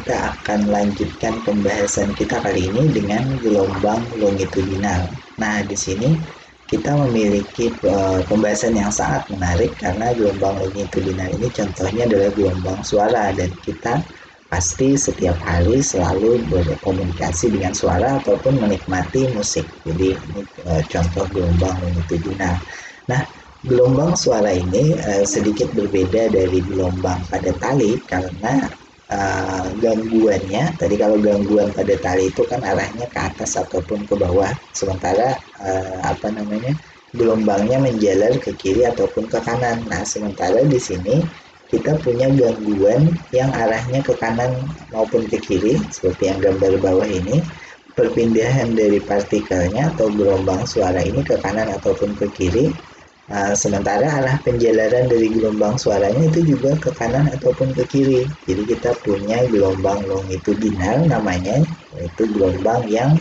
kita akan lanjutkan pembahasan kita kali ini dengan gelombang longitudinal. Nah, di sini kita memiliki pembahasan yang sangat menarik karena gelombang longitudinal ini contohnya adalah gelombang suara, dan kita pasti setiap hari selalu berkomunikasi dengan suara ataupun menikmati musik. Jadi ini contoh gelombang longitudinal. Nah, gelombang suara ini sedikit berbeda dari gelombang pada tali karena gangguannya tadi. Kalau gangguan pada tali itu kan arahnya ke atas ataupun ke bawah, sementara gelombangnya menjalar ke kiri ataupun ke kanan. Nah, sementara di sini kita punya gangguan yang arahnya ke kanan maupun ke kiri seperti yang gambar bawah ini. Perpindahan dari partikelnya atau gelombang suara ini ke kanan ataupun ke kiri. Sementara arah penjalaran dari gelombang suaranya itu juga ke kanan ataupun ke kiri. Jadi kita punya gelombang longitudinal namanya, yaitu gelombang yang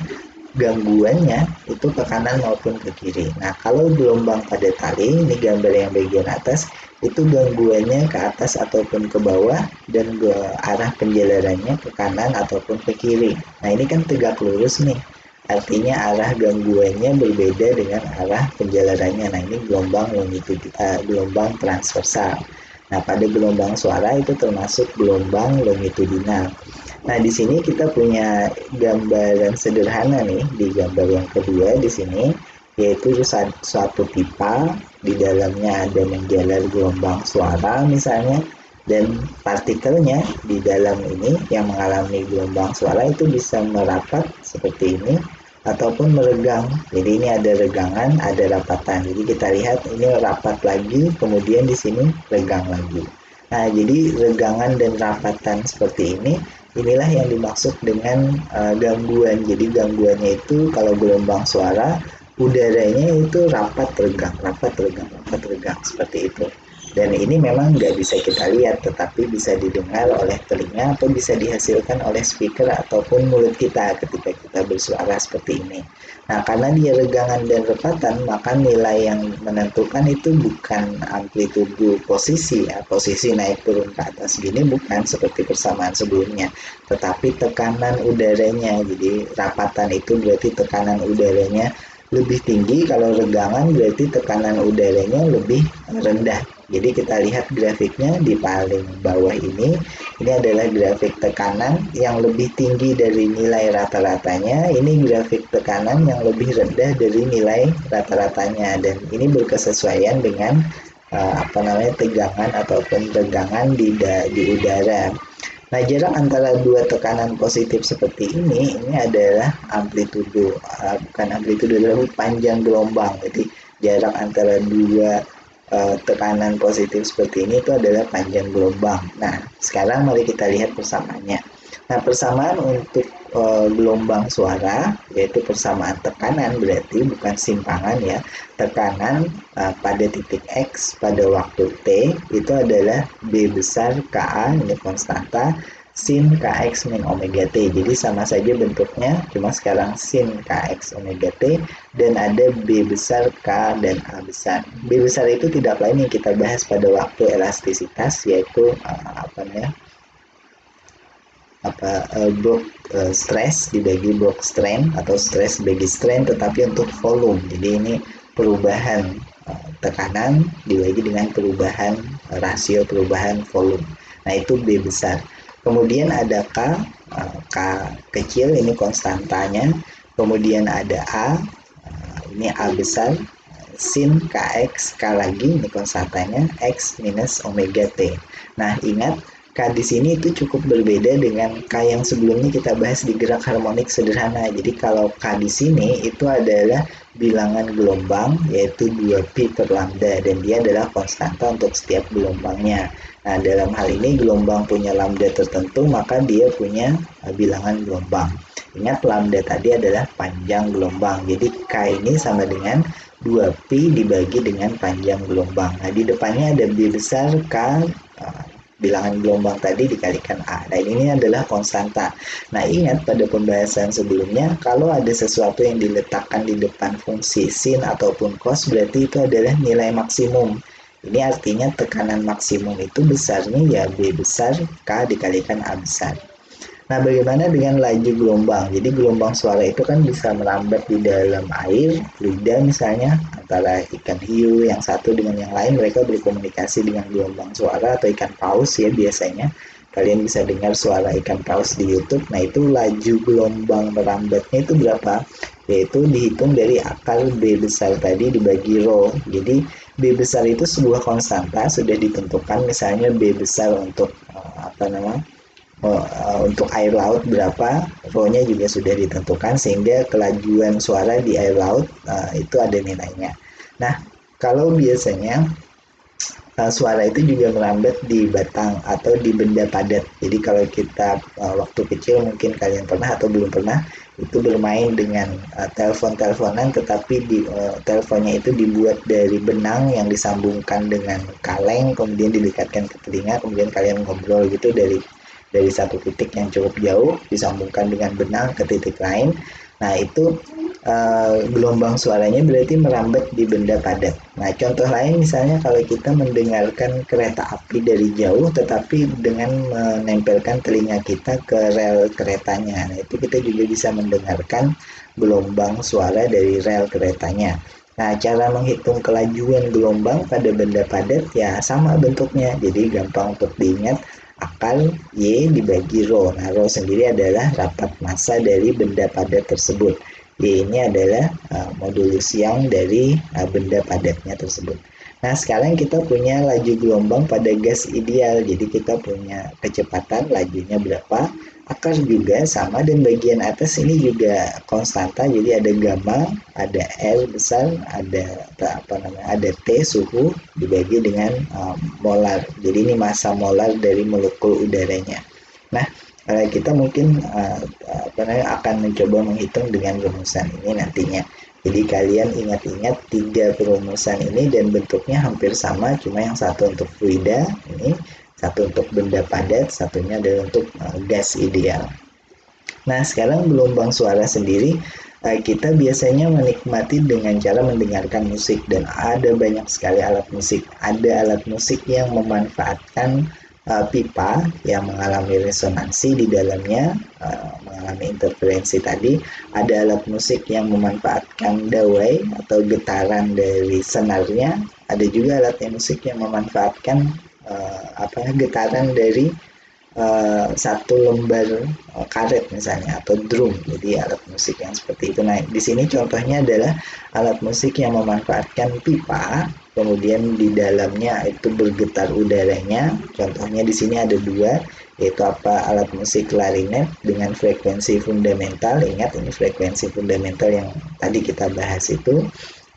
gangguannya itu ke kanan maupun ke kiri. Nah, kalau gelombang pada tali, ini gambar yang bagian atas, itu gangguannya ke atas ataupun ke bawah, dan arah penjalarannya ke kanan ataupun ke kiri. Nah, ini kan tegak lurus nih. Artinya arah gangguannya berbeda dengan arah penjalarannya. Nah, ini gelombang gelombang transversal. Nah, pada gelombang suara itu termasuk gelombang longitudinal. Nah, di sini kita punya gambaran sederhana nih di gambar yang kedua di sini, yaitu suatu pipa, di dalamnya ada menjalar gelombang suara misalnya, dan partikelnya di dalam ini yang mengalami gelombang suara itu bisa merapat seperti ini ataupun meregang. Jadi ini ada regangan, ada rapatan. Jadi kita lihat ini rapat lagi, kemudian di sini regang lagi. Nah, jadi regangan dan rapatan seperti ini, inilah yang dimaksud dengan gangguan. Jadi gangguannya itu kalau gelombang suara, udaranya itu rapat regang, rapat regang, rapat regang, seperti itu. Dan ini memang nggak bisa kita lihat, tetapi bisa didengar oleh telinga atau bisa dihasilkan oleh speaker ataupun mulut kita ketika kita bersuara seperti ini. Nah, karena dia regangan dan repatan, maka nilai yang menentukan itu bukan amplitudo posisi, ya, posisi naik turun ke atas gini, bukan seperti persamaan sebelumnya, tetapi tekanan udaranya. Jadi rapatan itu berarti tekanan udaranya lebih tinggi, kalau regangan berarti tekanan udaranya lebih rendah. Jadi kita lihat grafiknya di paling bawah ini adalah grafik tekanan yang lebih tinggi dari nilai rata-ratanya, ini grafik tekanan yang lebih rendah dari nilai rata-ratanya, dan ini berkesesuaian dengan tegangan ataupun regangan di udara. Nah, jarak antara dua tekanan positif seperti ini adalah amplitudo, bukan amplitudo, adalah panjang gelombang. Jadi jarak antara dua tekanan positif seperti ini itu adalah panjang gelombang. Nah, sekarang mari kita lihat persamaannya. Nah, persamaan untuk gelombang suara, yaitu persamaan tekanan, berarti bukan simpangan ya. Tekanan pada titik X pada waktu T itu adalah B besar KA, ini konstanta, sin KX min omega T. Jadi sama saja bentuknya, cuma sekarang sin KX omega T, dan ada B besar K dan A besar. B besar itu tidak lain yang kita bahas pada waktu elastisitas, yaitu block stress dibagi block strain, atau stress bagi strain tetapi untuk volume. Jadi ini perubahan tekanan dibagi dengan perubahan rasio perubahan volume. Nah, itu B besar. Kemudian ada K kecil, ini konstantanya. Kemudian ada A, ini A besar, sin KX, K lagi, ini konstantanya, X minus omega T. Nah, ingat K di sini itu cukup berbeda dengan K yang sebelumnya kita bahas di gerak harmonik sederhana. Jadi kalau K di sini itu adalah bilangan gelombang, yaitu 2pi per lambda, dan dia adalah konstanta untuk setiap gelombangnya. Nah, dalam hal ini gelombang punya lambda tertentu, maka dia punya bilangan gelombang. Ingat, lambda tadi adalah panjang gelombang. Jadi K ini sama dengan 2pi dibagi dengan panjang gelombang. Nah, di depannya ada B besar K, bilangan gelombang tadi dikalikan A. Nah, ini adalah konstanta. Nah, ingat pada pembahasan sebelumnya, kalau ada sesuatu yang diletakkan di depan fungsi sin ataupun cos, berarti itu adalah nilai maksimum. Ini artinya tekanan maksimum itu besarnya ya B besar K dikalikan A besar. Nah, bagaimana dengan laju gelombang? Jadi gelombang suara itu kan bisa merambat di dalam air, fluida misalnya, antara ikan hiu yang satu dengan yang lain, mereka berkomunikasi dengan gelombang suara atau ikan paus ya biasanya. Kalian bisa dengar suara ikan paus di YouTube. Nah, itu laju gelombang merambatnya itu berapa? Yaitu dihitung dari akar B besar tadi dibagi rho. Jadi B besar itu sebuah konstanta sudah ditentukan, misalnya B besar untuk untuk air laut berapa, rho-nya juga sudah ditentukan sehingga kelajuan suara di air laut itu ada nilainya. Nah, kalau biasanya suara itu juga merambat di batang atau di benda padat. Jadi kalau kita waktu kecil mungkin kalian pernah atau belum pernah itu bermain dengan telepon-teleponan, tetapi teleponnya itu dibuat dari benang yang disambungkan dengan kaleng, kemudian didekatkan ke telinga, kemudian kalian ngobrol gitu dari satu titik yang cukup jauh disambungkan dengan benang ke titik lain. Nah, itu gelombang suaranya berarti merambat di benda padat. Nah, contoh lain misalnya kalau kita mendengarkan kereta api dari jauh tetapi dengan menempelkan telinga kita ke rel keretanya. Nah, itu kita juga bisa mendengarkan gelombang suara dari rel keretanya. Nah, cara menghitung kelajuan gelombang pada benda padat ya sama bentuknya. Jadi gampang untuk diingat, akal Y dibagi rho. Nah, rho sendiri adalah rapat massa dari benda padat tersebut. Y ini adalah modulus Young dari benda padatnya tersebut. Nah, sekarang kita punya laju gelombang pada gas ideal. Jadi kita punya kecepatan, lajunya berapa, akar juga sama, dan bagian atas ini juga konstanta. Jadi ada gamma, ada L besar, ada T suhu dibagi dengan molar. Jadi ini massa molar dari molekul udaranya. Nah, kita mungkin akan mencoba menghitung dengan rumusan ini nantinya. Jadi kalian ingat-ingat 3 perumusan ini dan bentuknya hampir sama, cuma yang satu untuk fluida ini, satu untuk benda padat, satunya adalah untuk gas ideal. Nah, sekarang gelombang suara sendiri kita biasanya menikmati dengan cara mendengarkan musik, dan ada banyak sekali alat musik. Ada alat musik yang memanfaatkan pipa yang mengalami resonansi di dalamnya, mengalami interferensi tadi. Ada alat musik yang memanfaatkan dawai atau getaran dari senarnya. Ada juga alat musik yang memanfaatkan getaran dari satu lembar karet misalnya atau drum. Jadi alat musik yang seperti itu. Nah, di sini contohnya adalah alat musik yang memanfaatkan pipa, kemudian di dalamnya itu bergetar udaranya. Contohnya di sini ada 2, yaitu alat musik klarinet dengan frekuensi fundamental. Ingat, ini frekuensi fundamental yang tadi kita bahas itu,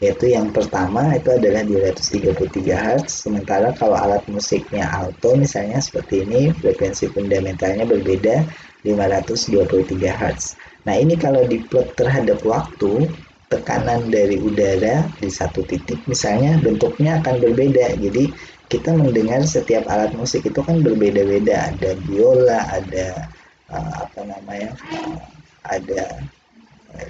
yaitu yang pertama itu adalah 233 Hz, sementara kalau alat musiknya alto misalnya seperti ini, frekuensi fundamentalnya berbeda, 523 Hz. Nah, ini kalau diplot terhadap waktu, tekanan dari udara di satu titik misalnya bentuknya akan berbeda. Jadi kita mendengar setiap alat musik itu kan berbeda-beda, ada biola, ada ada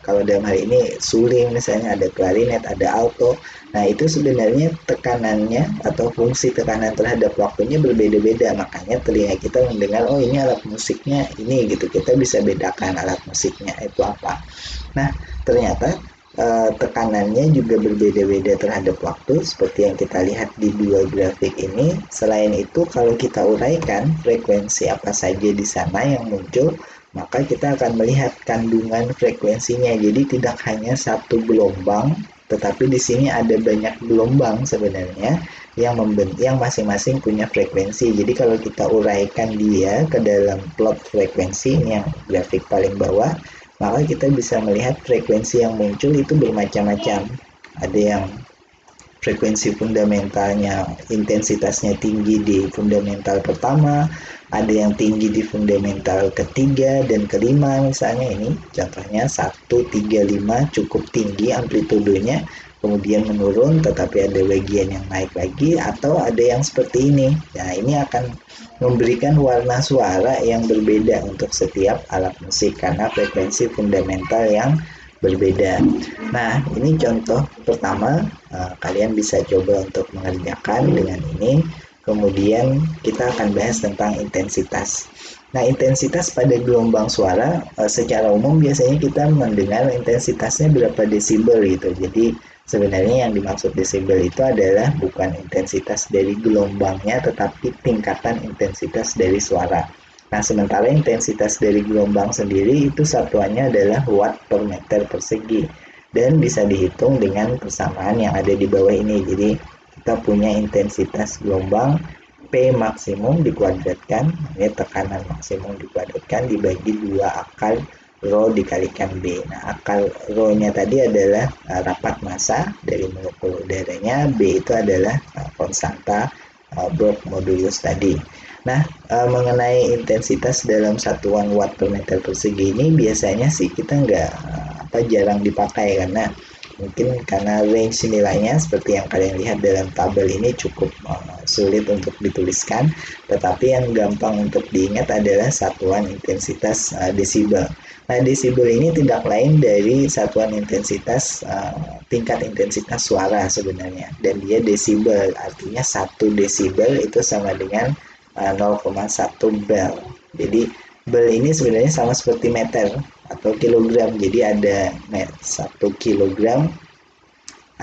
kalau dalam hal ini suling misalnya, ada klarinet, ada alto. Nah, itu sebenarnya tekanannya atau fungsi tekanan terhadap waktunya berbeda-beda. Makanya telinga kita mendengar, oh ini alat musiknya ini gitu. Kita bisa bedakan alat musiknya itu apa. Nah, ternyata tekanannya juga berbeda-beda terhadap waktu seperti yang kita lihat di 2 grafik ini. Selain itu, kalau kita uraikan frekuensi apa saja di sana yang muncul, maka kita akan melihat kandungan frekuensinya. Jadi tidak hanya satu gelombang, tetapi di sini ada banyak gelombang sebenarnya yang masing-masing punya frekuensi. Jadi kalau kita uraikan dia ke dalam plot frekuensi, ini yang grafik paling bawah, maka kita bisa melihat frekuensi yang muncul itu bermacam-macam. Ada yang frekuensi fundamentalnya, intensitasnya tinggi di fundamental pertama, ada yang tinggi di fundamental ketiga dan kelima misalnya. Ini contohnya 135 cukup tinggi amplitudenya, kemudian menurun tetapi ada bagian yang naik lagi, atau ada yang seperti ini. Nah, ini akan memberikan warna suara yang berbeda untuk setiap alat musik karena frekuensi fundamental yang berbeda. Nah, ini contoh pertama, kalian bisa coba untuk mengerjakan dengan ini. Kemudian kita akan bahas tentang intensitas. Nah, intensitas pada gelombang suara secara umum biasanya kita mendengar intensitasnya berapa desibel gitu. Jadi sebenarnya yang dimaksud desibel itu adalah bukan intensitas dari gelombangnya, tetapi tingkatan intensitas dari suara. Nah, sementara intensitas dari gelombang sendiri itu satuannya adalah watt per meter persegi dan bisa dihitung dengan persamaan yang ada di bawah ini. Jadi kita punya intensitas gelombang P maksimum dikuadratkan, ini tekanan maksimum dikuadratkan dibagi 2 akar rho dikalikan B. Nah, akar rho-nya tadi adalah rapat massa dari molekul udaranya, B itu adalah konstanta Broglie modulus tadi. Nah, mengenai intensitas dalam satuan watt per meter persegi ini biasanya sih kita nggak jarang dipakai karena range nilainya seperti yang kalian lihat dalam tabel ini cukup sulit untuk dituliskan, tetapi yang gampang untuk diingat adalah satuan intensitas desibel. Nah, desibel ini tidak lain dari satuan intensitas tingkat intensitas suara sebenarnya, dan dia desibel, artinya 1 desibel itu sama dengan 0,1 bel. Jadi bel ini sebenarnya sama seperti meter atau kilogram. Jadi ada 1 kilogram,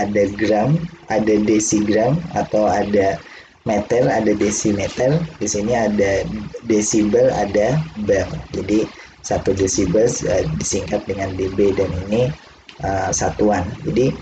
ada gram, ada desigram, atau ada meter, ada desimeter. Di sini ada desibel, ada bel. Jadi 1 desibel disingkat dengan dB, dan ini satuan. Jadi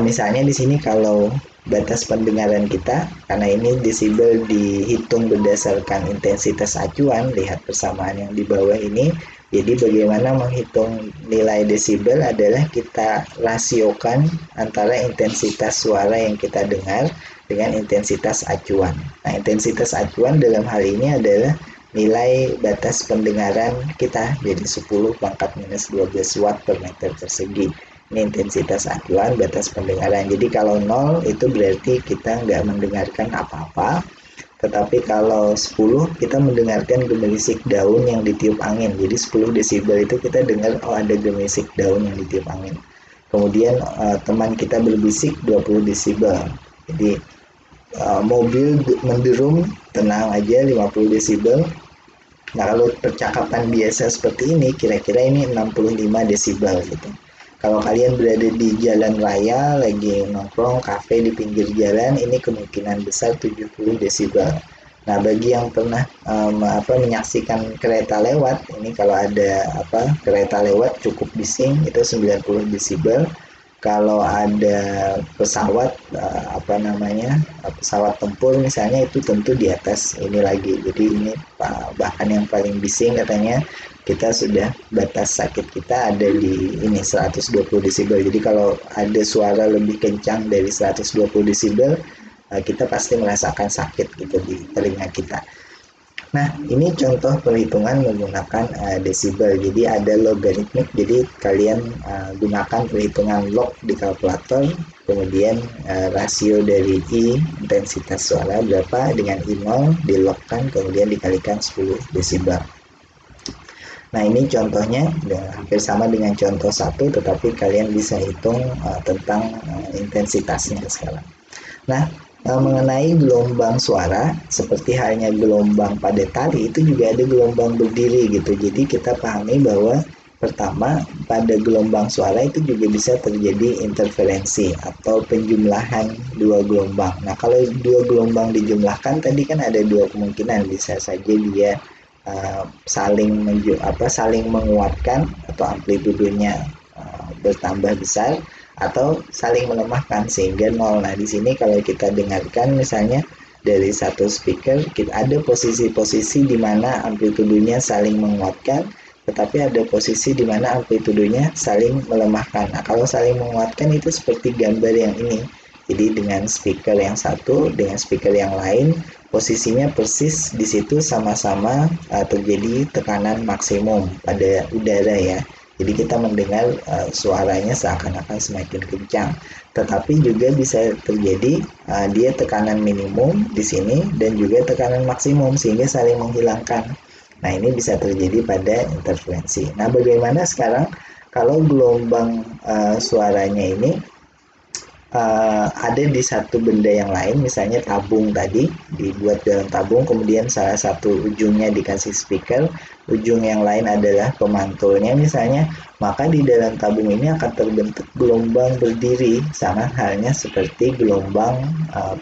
misalnya di sini kalau batas pendengaran kita, karena ini desibel dihitung berdasarkan intensitas acuan, lihat persamaan yang di bawah ini. Jadi bagaimana menghitung nilai desibel adalah kita rasiokan antara intensitas suara yang kita dengar dengan intensitas acuan. Nah, intensitas acuan dalam hal ini adalah nilai batas pendengaran kita, jadi 10 pangkat minus 12 watt per meter persegi. Ini intensitas acuan, batas pendengaran. Jadi kalau 0 itu berarti kita nggak mendengarkan apa-apa, tetapi kalau 10 kita mendengarkan gemerisik daun yang ditiup angin. Jadi 10 desibel itu kita dengar ada gemerisik daun yang ditiup angin. Kemudian teman kita berbisik 20 desibel. Jadi mobil menderum tenang aja 50 desibel. Nah, kalau percakapan biasa seperti ini kira-kira ini 65 desibel gitu. Kalau kalian berada di jalan raya, lagi nongkrong kafe di pinggir jalan, ini kemungkinan besar 70 desibel. Nah, bagi yang pernah menyaksikan kereta lewat, ini kalau ada kereta lewat cukup bising, itu 90 desibel. Kalau ada pesawat pesawat tempur misalnya, itu tentu di atas ini lagi. Jadi ini bahkan yang paling bising katanya kita sudah batas sakit kita ada di ini 120 desibel. Jadi kalau ada suara lebih kencang dari 120 desibel, kita pasti merasakan sakit gitu di telinga kita. Nah, ini contoh perhitungan menggunakan desibel. Jadi ada logaritmik, jadi kalian gunakan perhitungan log di kalkulator, kemudian rasio dari I, intensitas suara berapa, dengan I0 dilogkan, kemudian dikalikan 10 desibel. Nah, ini contohnya hampir sama dengan contoh 1, tetapi kalian bisa hitung tentang intensitasnya sekarang. Nah, mengenai gelombang suara, seperti halnya gelombang pada tali, itu juga ada gelombang berdiri gitu. Jadi kita pahami bahwa pertama, pada gelombang suara itu juga bisa terjadi interferensi atau penjumlahan 2 gelombang. Nah, kalau 2 gelombang dijumlahkan, tadi kan ada 2 kemungkinan, bisa saja dia saling menguatkan atau amplitudenya bertambah besar, atau saling melemahkan sehingga 0. Nah, di sini kalau kita dengarkan misalnya dari satu speaker, ada posisi-posisi di mana amplitudenya saling menguatkan, tetapi ada posisi di mana amplitudenya saling melemahkan. Nah, kalau saling menguatkan itu seperti gambar yang ini. Jadi dengan speaker yang satu dengan speaker yang lain, posisinya persis di situ sama-sama terjadi tekanan maksimum pada udara ya. Jadi kita mendengar suaranya seakan-akan semakin kencang. Tetapi juga bisa terjadi dia tekanan minimum di sini dan juga tekanan maksimum sehingga saling menghilangkan. Nah, ini bisa terjadi pada interferensi. Nah, bagaimana sekarang kalau gelombang suaranya ini ada di satu benda yang lain, misalnya tabung tadi dibuat dalam tabung, kemudian salah satu ujungnya dikasih speaker, ujung yang lain adalah pemantulnya misalnya, maka di dalam tabung ini akan terbentuk gelombang berdiri, sama halnya seperti gelombang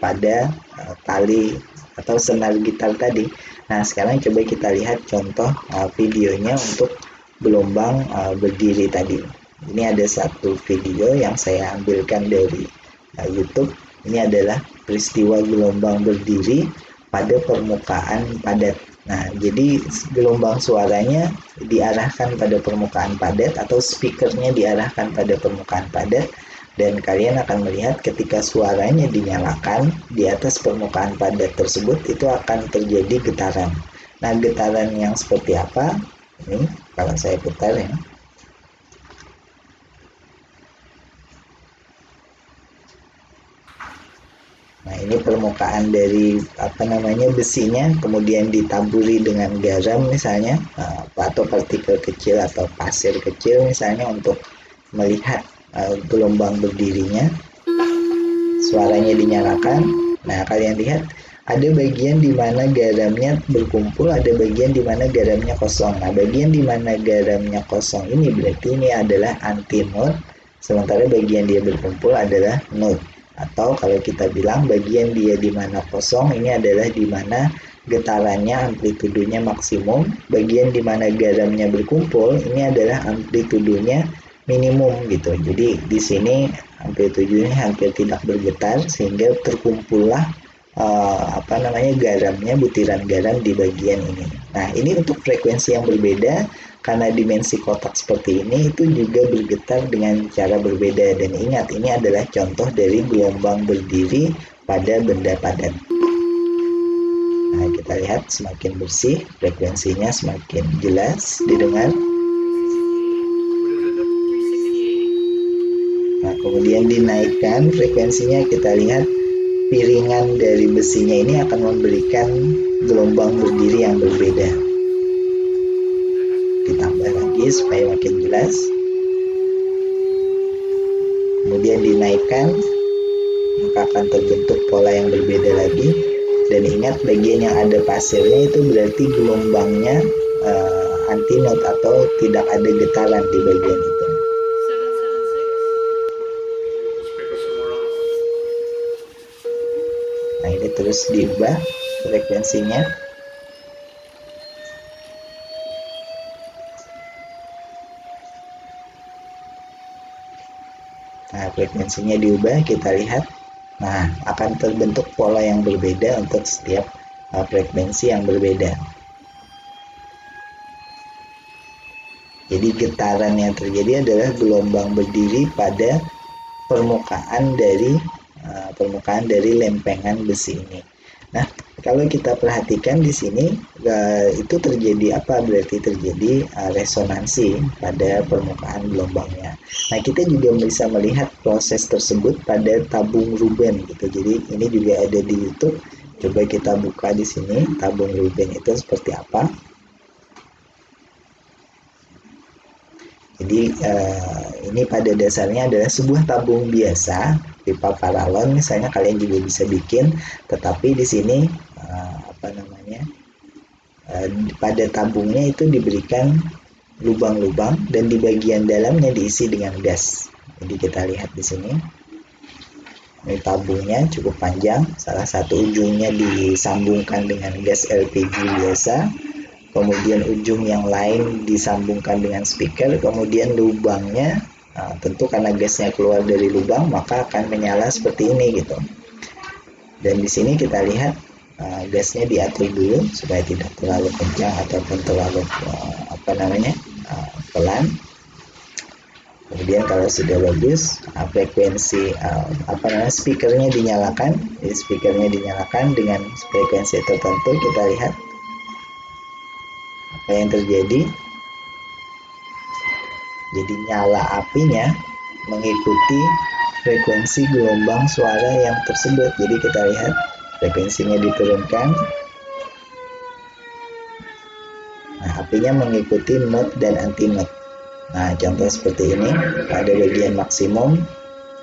pada tali atau senar gitar tadi. Nah, sekarang coba kita lihat contoh videonya untuk gelombang berdiri tadi. Ini ada satu video yang saya ambilkan dari YouTube. Ini adalah peristiwa gelombang berdiri pada permukaan padat. Nah, jadi gelombang suaranya diarahkan pada permukaan padat atau speakernya diarahkan pada permukaan padat, dan kalian akan melihat ketika suaranya dinyalakan di atas permukaan padat tersebut itu akan terjadi getaran. Nah, getaran yang seperti apa? Ini kalau saya putar ya. Nah, ini permukaan dari besinya, kemudian ditaburi dengan garam misalnya, atau partikel kecil atau pasir kecil misalnya untuk melihat gelombang berdirinya. Suaranya dinyalakan. Nah, kalian lihat ada bagian di mana garamnya berkumpul, ada bagian di mana garamnya kosong. Nah, bagian di mana garamnya kosong ini berarti ini adalah anti note, sementara bagian dia berkumpul adalah note. Atau kalau kita bilang bagian dia di mana kosong ini adalah di mana getarannya, amplitudonya maksimum, bagian di mana garamnya berkumpul ini adalah amplitudonya minimum gitu. Jadi di sini amplitudonya hampir tidak bergetar sehingga terkumpullah garamnya, butiran garam di bagian ini. Nah, ini untuk frekuensi yang berbeda, karena dimensi kotak seperti ini itu juga bergetar dengan cara berbeda. Dan ingat, ini adalah contoh dari gelombang berdiri pada benda padat. Nah, kita lihat semakin bersih, frekuensinya semakin jelas didengar. Nah, kemudian dinaikkan frekuensinya, kita lihat piringan dari besinya ini akan memberikan gelombang berdiri yang berbeda. Ditambah lagi supaya makin jelas. Kemudian dinaikkan, maka akan terbentuk pola yang berbeda lagi. Dan ingat, bagian yang ada pasirnya itu berarti gelombangnya anti note atau tidak ada getaran di bagian itu. Nah, ini terus diubah frekuensinya. Nah, frekuensinya diubah, kita lihat. Nah, akan terbentuk pola yang berbeda untuk setiap frekuensi yang berbeda. Jadi getaran yang terjadi adalah gelombang berdiri pada permukaan dari lempengan besi ini. Nah, kalau kita perhatikan di sini itu terjadi apa? Berarti terjadi resonansi pada permukaan gelombangnya. Nah, kita juga bisa melihat proses tersebut pada tabung Ruben gitu. Jadi ini juga ada di YouTube. Coba kita buka di sini tabung Ruben itu seperti apa. Jadi ini pada dasarnya adalah sebuah tabung biasa, pipa paralon misalnya kalian juga bisa bikin, tetapi di sini pada tabungnya itu diberikan lubang-lubang dan di bagian dalamnya diisi dengan gas. Jadi kita lihat di sini. Ini tabungnya cukup panjang, salah satu ujungnya disambungkan dengan gas LPG biasa. Kemudian ujung yang lain disambungkan dengan speaker, kemudian lubangnya tentu karena gasnya keluar dari lubang maka akan menyala seperti ini gitu. Dan di sini kita lihat gasnya diatur dulu supaya tidak terlalu kencang ataupun terlalu pelan. Kemudian kalau sudah bagus, frekuensi speakernya dinyalakan. Jadi speakernya dinyalakan dengan frekuensi tertentu, kita lihat apa yang terjadi. Jadi nyala apinya mengikuti frekuensi gelombang suara yang tersebut. Jadi kita lihat frekuensinya diturunkan. Nah, apinya mengikuti note dan anti note. Nah, contoh seperti ini, pada bagian maksimum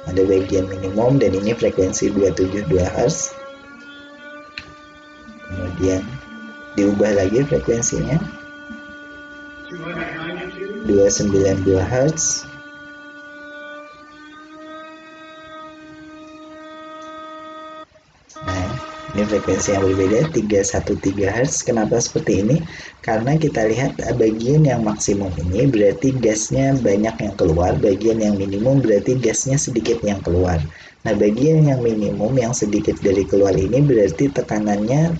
Ada bagian minimum dan ini frekuensi 272 Hz. Kemudian diubah lagi frekuensinya 292 Hz. Nah, ini frekuensi yang berbeda 313 Hz. Kenapa seperti ini? Karena kita lihat bagian yang maksimum ini berarti gasnya banyak yang keluar, bagian yang minimum berarti gasnya sedikit yang keluar. Nah, bagian yang minimum yang sedikit dari keluar ini berarti tekanannya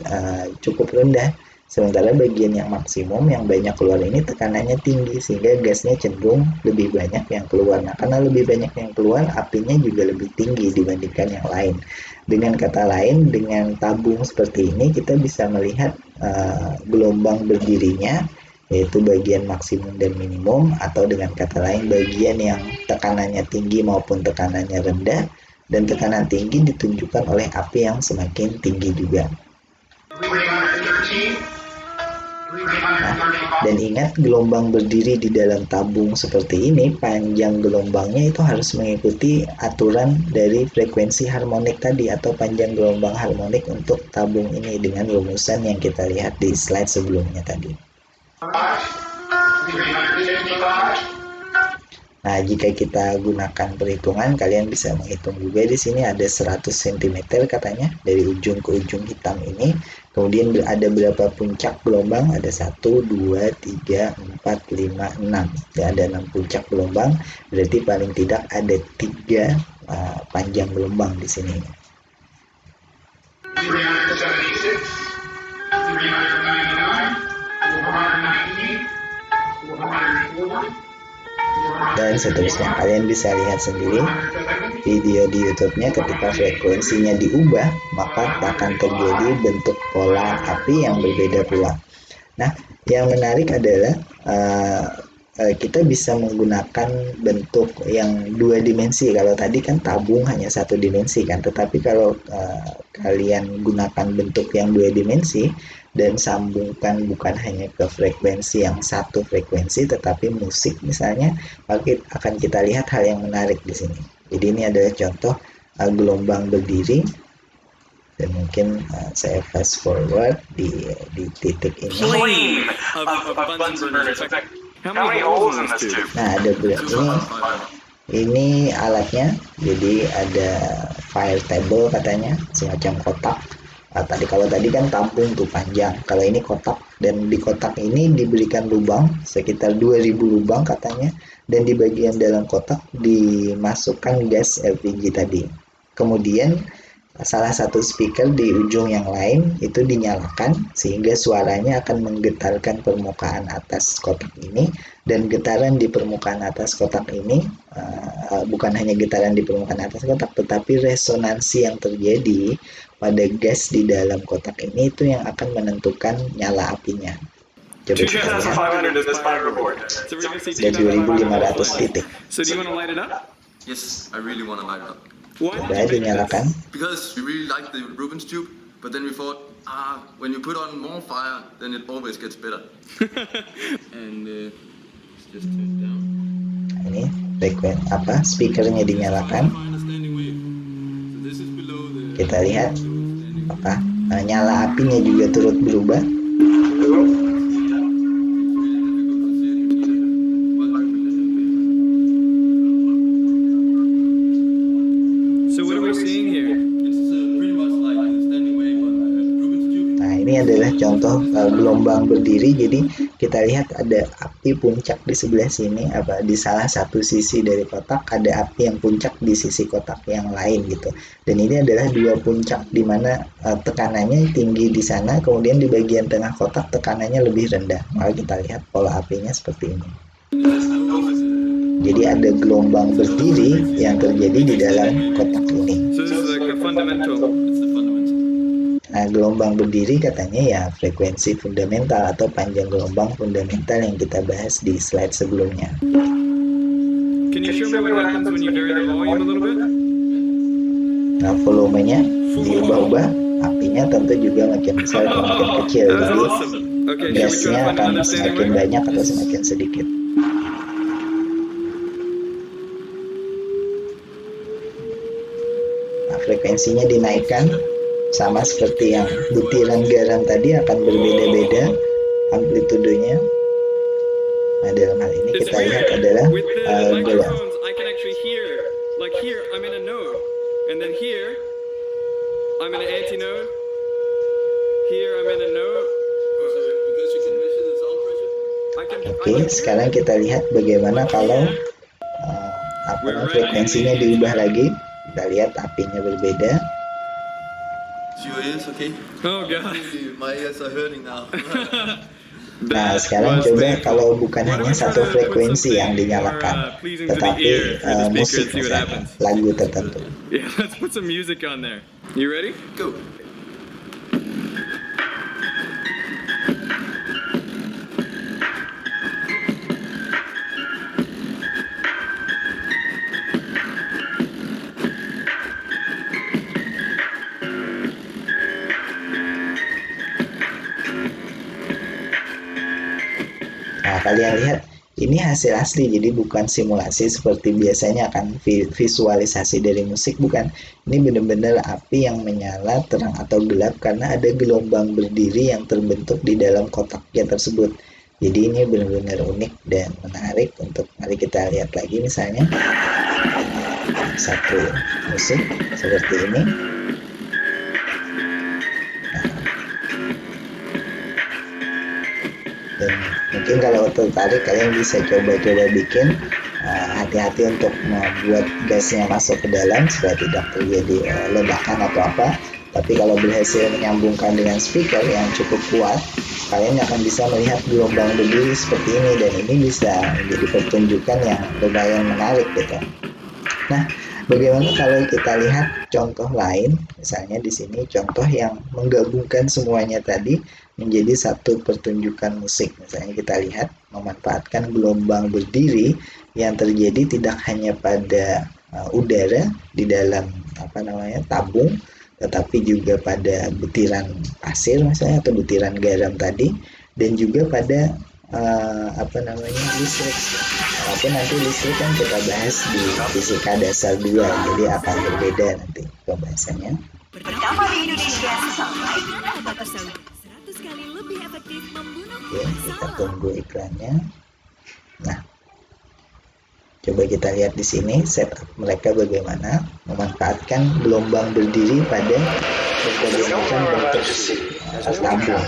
cukup rendah. Sementara bagian yang maksimum yang banyak keluar ini tekanannya tinggi sehingga gasnya cenderung lebih banyak yang keluar. Nah, karena lebih banyak yang keluar, apinya juga lebih tinggi dibandingkan yang lain. Dengan kata lain, dengan tabung seperti ini kita bisa melihat gelombang berdirinya, yaitu bagian maksimum dan minimum, atau dengan kata lain bagian yang tekanannya tinggi maupun tekanannya rendah, dan tekanan tinggi ditunjukkan oleh api yang semakin tinggi juga. Nah, dan ingat gelombang berdiri di dalam tabung seperti ini, panjang gelombangnya itu harus mengikuti aturan dari frekuensi harmonik tadi atau panjang gelombang harmonik untuk tabung ini dengan rumusan yang kita lihat di slide sebelumnya tadi. Nah, jika kita gunakan perhitungan, kalian bisa menghitung juga di sini ada 100 cm katanya dari ujung ke ujung hitam ini. Kemudian ada berapa puncak gelombang? Ada 1, 2, 3, 4, 5, 6. Ya, ada 6 puncak gelombang. Berarti paling tidak ada 3 panjang gelombang di sini. 376, 399, 298, 204, dan seterusnya. Kalian bisa lihat sendiri video di YouTube-nya, ketika frekuensinya diubah maka akan terjadi bentuk pola api yang berbeda pula. Nah, yang menarik adalah kita bisa menggunakan bentuk yang 2 dimensi. Kalau tadi kan tabung hanya 1 dimensi kan, tetapi kalau kalian gunakan bentuk yang 2 dimensi dan sambungkan bukan hanya ke frekuensi yang 1 frekuensi tetapi musik misalnya, maka akan kita lihat hal yang menarik di sini. Jadi ini adalah contoh gelombang berdiri, dan mungkin saya fast forward di titik ini. Nah, ada ini alatnya, jadi ada fire table katanya, semacam kotak. Kalau tadi kan tabung tuh panjang, kalau ini kotak, dan di kotak ini diberikan lubang sekitar 2000 lubang katanya, dan di bagian dalam kotak dimasukkan gas LPG tadi. Kemudian salah satu speaker di ujung yang lain itu dinyalakan sehingga suaranya akan menggetarkan permukaan atas kotak ini, dan getaran di permukaan atas kotak ini bukan hanya getaran di permukaan atas kotak tetapi resonansi yang terjadi pada gas di dalam kotak ini itu yang akan menentukan nyala apinya. Coba kita lihat. Ada 2500 titik. Yes, I really want to light it up. Coba dinyalakan. Because we really like the Rubens tube, but then we thought, when you put on more fire, then it always gets better. And it's just turned down. Ini speakernya dinyalakan. Kita lihat nyala apinya juga turut berubah. Ini adalah contoh gelombang berdiri. Jadi kita lihat ada api puncak di sebelah sini, di salah satu sisi dari kotak ada api yang puncak di sisi kotak yang lain gitu. Dan ini adalah 2 puncak di mana tekanannya tinggi di sana, kemudian di bagian tengah kotak tekanannya lebih rendah. Maka kita lihat pola apinya seperti ini. Jadi ada gelombang berdiri yang terjadi di dalam kotak ini. Nah, gelombang berdiri katanya ya frekuensi fundamental atau panjang gelombang fundamental yang kita bahas di slide sebelumnya. Nah, volumenya diubah-ubah, apinya tentu juga makin besar atau makin kecil, jadi gasnya akan semakin banyak atau semakin sedikit. frekuensinya dinaikkan, sama seperti yang butiran garam tadi akan berbeda-beda amplitudenya. Nah, dalam hal ini kita lihat adalah garam. I can actually hear, like here I'm in a node, and then here I'm in an antinode. Here I'm in a node. Because you can measure the sound pressure. Oke, sekarang kita lihat bagaimana kalau frekuensinya diubah lagi. Kita lihat apinya berbeda. Your ears, okay? Oh god. My ears are hurting now. Nah, sekarang coba kalau bukan hanya satu frekuensi yang dinyalakan, tetapi musik misalnya, lagu tertentu. Yeah, let's put some music on there. You ready? Go. Nah, kalian lihat ini hasil asli, jadi bukan simulasi seperti biasanya kan visualisasi dari musik, bukan. Ini benar-benar api yang menyala terang atau gelap karena ada gelombang berdiri yang terbentuk di dalam kotaknya tersebut. Jadi ini benar-benar unik dan menarik. Untuk mari kita lihat lagi misalnya satu musik seperti ini. Dan mungkin kalau tertarik kalian bisa coba-coba bikin. Hati-hati untuk membuat gasnya masuk ke dalam supaya tidak terjadi ledakan atau apa. Tapi kalau berhasil menyambungkan dengan speaker yang cukup kuat, kalian akan bisa melihat gelombang berdiri seperti ini, dan ini bisa menjadi pertunjukan yang lumayan menarik gitu. Nah, bagaimana kalau kita lihat contoh lain? Misalnya di sini contoh yang menggabungkan semuanya tadi menjadi satu pertunjukan musik. Misalnya kita lihat memanfaatkan gelombang berdiri yang terjadi tidak hanya pada udara di dalam tabung, tetapi juga pada butiran pasir misalnya atau butiran garam tadi, dan juga pada listrik. Walaupun nanti listrik kan kita bahas di fisika dasar 2, jadi akan berbeda nanti pembahasannya. Pertama di Indonesia sampai obat Saudi 100 kali lebih efektif membunuh Oke, kita tunggu iklannya. Nah, coba kita lihat di sini setup mereka bagaimana memanfaatkan gelombang berdiri pada berbagai macam bentuk tabung.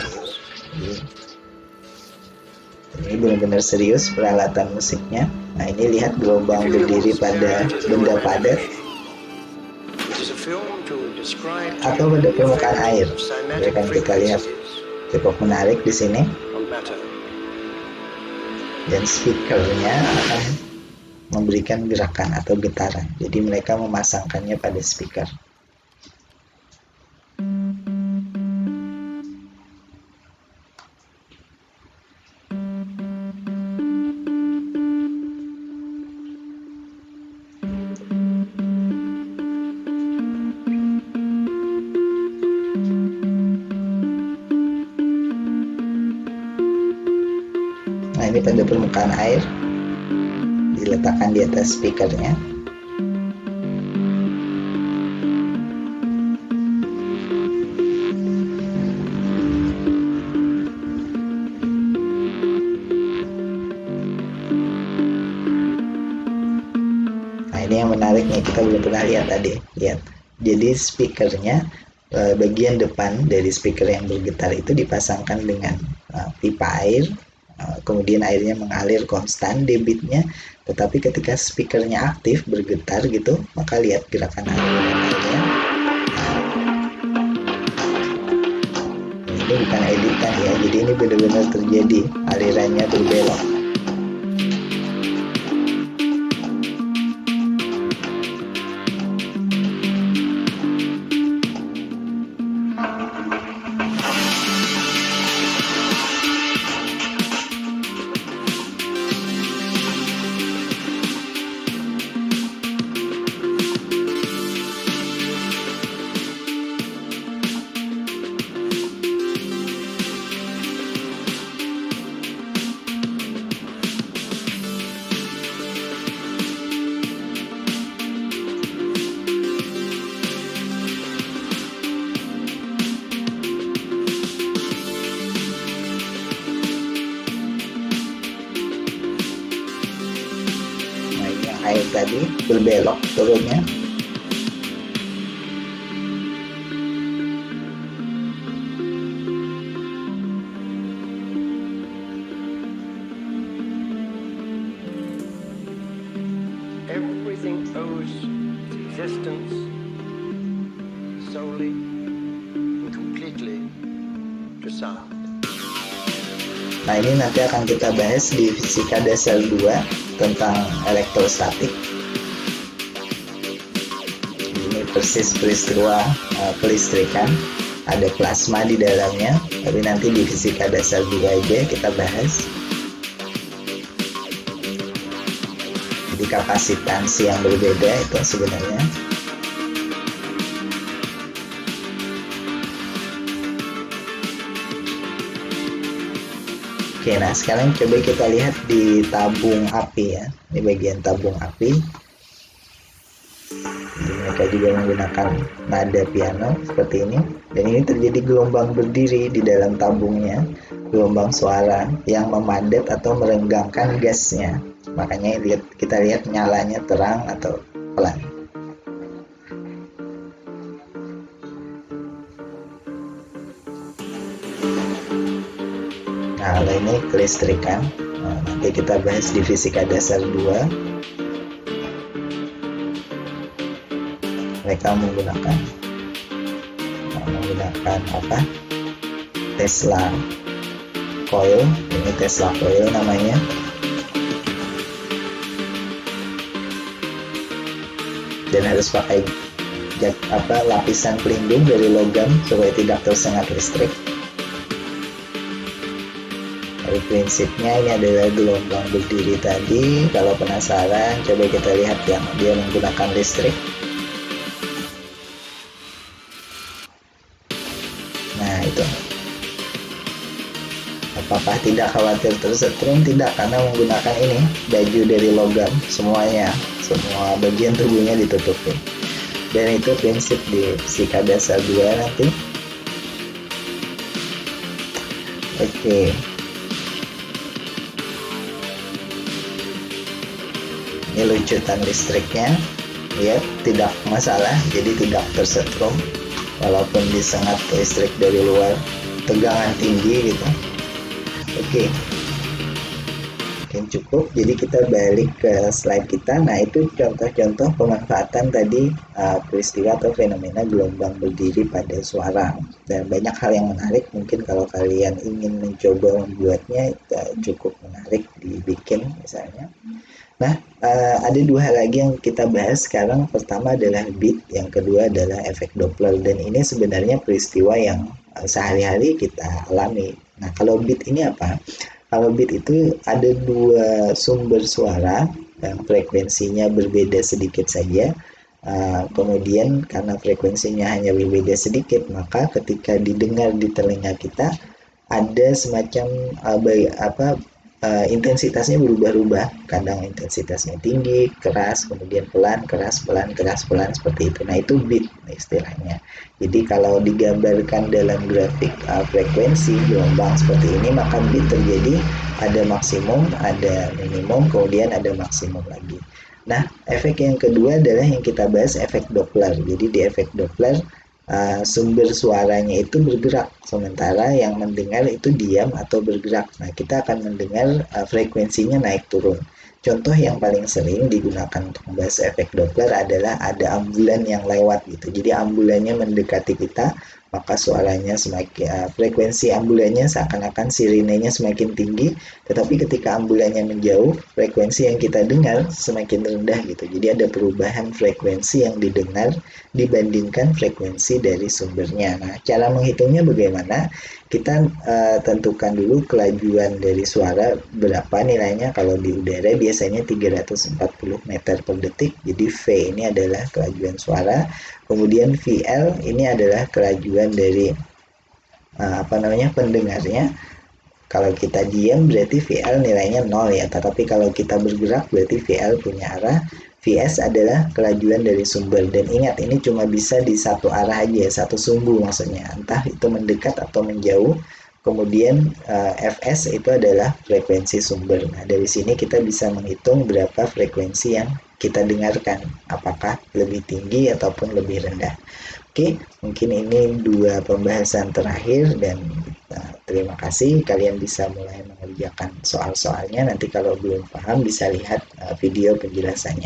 Ini benar-benar serius peralatan musiknya. Nah, ini lihat gelombang berdiri pada benda padat atau pada permukaan air. Jadi kan kita lihat cukup menarik di sini. Dan speakernya akan memberikan gerakan atau getaran. Jadi mereka memasangkannya pada speaker. Nah, ini pada permukaan air diletakkan di atas speakernya. Nah, ini yang menarik nih, kita belum pernah lihat tadi. Lihat, jadi speakernya bagian depan dari speaker yang bergetar itu dipasangkan dengan pipa air. Kemudian airnya mengalir konstan debitnya, tetapi ketika speakernya aktif bergetar gitu, maka lihat gerakan airnya. Ini bukan editan ya, jadi ini benar-benar terjadi, alirannya berbelok. air tadi berbelok turunnya. Everything owes its existence solely and completely to sound. Nah, ini nanti akan kita bahas di fisika dasar 2 tentang elektrostatik. Ini persis peristiwa kelistrikan, ada plasma di dalamnya, tapi nanti di fisika dasar 2 aja kita bahas. Jadi kapasitansi yang berbeda itu sebenarnya. Oke, nah sekarang coba kita lihat di tabung api ya. Ini bagian tabung api. Jadi mereka juga menggunakan nada piano seperti ini. Dan ini terjadi gelombang berdiri di dalam tabungnya, gelombang suara yang memadat atau merenggangkan gasnya. Makanya kita lihat nyalanya terang atau pelan. Nah, kalau ini kelistrikan, nanti kita bahas di fisika dasar 2. Mereka menggunakan apa? Tesla coil. Ini Tesla coil namanya. Dan harus pakai lapisan pelindung dari logam supaya tidak tersengat listrik. Dari prinsipnya ini adalah gelombang berdiri tadi. Kalau penasaran, coba kita lihat yang dia menggunakan listrik. Nah, itu. Apakah tidak khawatir tersetrum? Tidak, karena menggunakan ini baju dari logam semuanya, semua bagian tubuhnya ditutupin. Dan itu prinsip di fisika dasar 2 nanti. Oke. Ini lucutan listriknya, lihat tidak masalah, jadi tidak tersetrum walaupun disengat listrik dari luar, tegangan tinggi gitu. Oke. Mungkin cukup, jadi kita balik ke slide kita. Nah, itu contoh-contoh pemanfaatan tadi peristiwa atau fenomena gelombang berdiri pada suara. Dan banyak hal yang menarik, mungkin kalau kalian ingin mencoba membuatnya cukup menarik dibikin misalnya. Nah, ada 2 hal lagi yang kita bahas sekarang. Pertama adalah beat, yang kedua adalah efek Doppler. Dan ini sebenarnya peristiwa yang sehari-hari kita alami. Nah, kalau beat ini apa? Kalau beat itu ada 2 sumber suara yang frekuensinya berbeda sedikit saja. Kemudian karena frekuensinya hanya berbeda sedikit, maka ketika didengar di telinga kita ada semacam intensitasnya berubah-ubah. Kadang intensitasnya tinggi, keras, kemudian pelan, keras, pelan, keras, pelan, seperti itu. Nah, itu beat istilahnya. Jadi kalau digambarkan dalam grafik frekuensi gelombang seperti ini, maka beat terjadi ada maksimum, ada minimum, kemudian ada maksimum lagi. Nah, efek yang kedua adalah yang kita bahas, efek Doppler. Jadi di efek Doppler sumber suaranya itu bergerak, sementara yang mendengar itu diam atau bergerak. Nah, kita akan mendengar frekuensinya naik turun. Contoh yang paling sering digunakan untuk membahas efek Doppler adalah ada ambulan yang lewat gitu. Jadi ambulannya mendekati kita, maka suaranya semakin frekuensi ambulannya seakan-akan sirenenya semakin tinggi, tetapi ketika ambulannya menjauh, frekuensi yang kita dengar semakin rendah gitu. Jadi ada perubahan frekuensi yang didengar dibandingkan frekuensi dari sumbernya. Nah, cara menghitungnya bagaimana? Kita tentukan dulu kelajuan dari suara berapa nilainya. Kalau di udara biasanya 340 meter per detik. Jadi V ini adalah kelajuan suara. Kemudian VL ini adalah kelajuan dari pendengarnya. Kalau kita diam berarti VL nilainya 0 ya. Tetapi kalau kita bergerak berarti VL punya arah. VS adalah kelajuan dari sumber. Dan ingat, ini cuma bisa di satu arah aja, satu sumbu maksudnya. Entah itu mendekat atau menjauh, Kemudian Fs itu adalah frekuensi sumber. Nah, dari sini kita bisa menghitung berapa frekuensi yang kita dengarkan, apakah lebih tinggi ataupun lebih rendah. Oke, mungkin ini 2 pembahasan terakhir, dan terima kasih. Kalian bisa mulai mengerjakan soal-soalnya. Nanti kalau belum paham bisa lihat video penjelasannya.